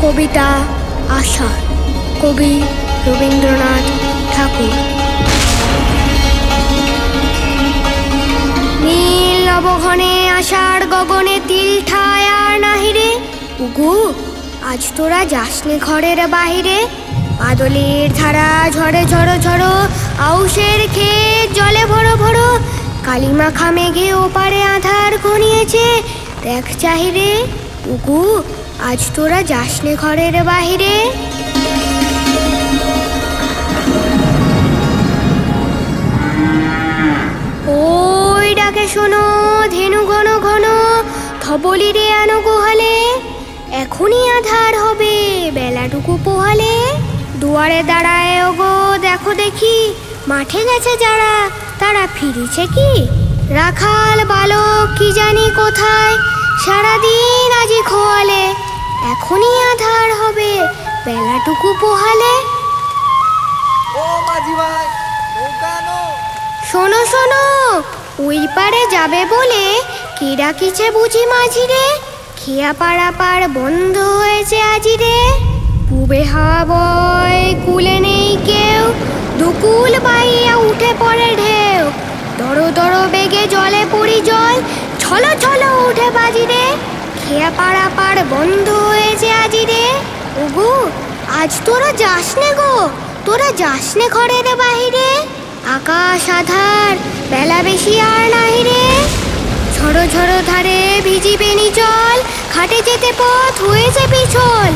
কবিতা আষাঢ়, কবি রবীন্দ্রনাথ ঠাকুর। নীল নবঘনে আষাঢ় গগনে তিল ঠায় আর নাহিরে। উগু আজ তোরা যাসনে ঘরের বাহিরে। বাদলের ধারা ঝড়ে ঝড়ো ঝড়ো, আউশের ক্ষেত জলে ভরো ভরো। কালিমাখা মেঘে ওপারে আধার ঘনিয়েছে, দেখ চাহিরে। উগু আজ তোরা যাসনে ঘরের বাহিরে। ওই ডাকে শোনো ধেনু ঘন ঘন, ধবলি রে আনো গোহালে। এখনই আধার হবে বেলাটুকু পোহালে। দুয়ারে দাঁড়ায় ওগো দেখো দেখি, মাঠে গেছে যারা তারা ফিরেছে কি। রাখাল বালক কি জানি কোথায়, সারাদিন আজি খোয়ালে। এখনই আধার হবে বেলাটুকু পোহালে। ও মাঝি ভাই, নৌকা আনো। শোনো শোনো, ওই পারে যাবে বলে কে ডাকিছে বুঝি মাঝি রে। খেয়া পাড়া পার বন্ধ হয়েছে আজি রে। পুবে হাওয়া বয় কুলে নেই কেউ, দুকুল বাইয়া উঠে পড়ে ঢেউ। দড়ো দড়ো বেগে জলে পড়ি জল, ছলো ছলো উঠে বাজি রে। খেয়া পাড়া পার বন্ধ হয়েছে আজি রে। ওগো আজ তোরা যাসনে গো, তোরা যাসনে ঘরের বাহিরে। আকাশ আধার বেলা বেশি আর নাহিরে। ঝড়ো ঝড়ো ধারে ভিজিবে নিচল, খাটে যেতে পথ হয়েছে পিছল।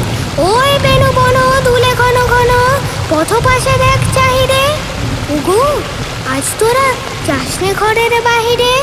ওই বেনু বন দুলে ঘন ঘন, পথ পাশে দেখ চাহিরে। উগু আজ তোরা যাসনে ঘরের বাহিরে।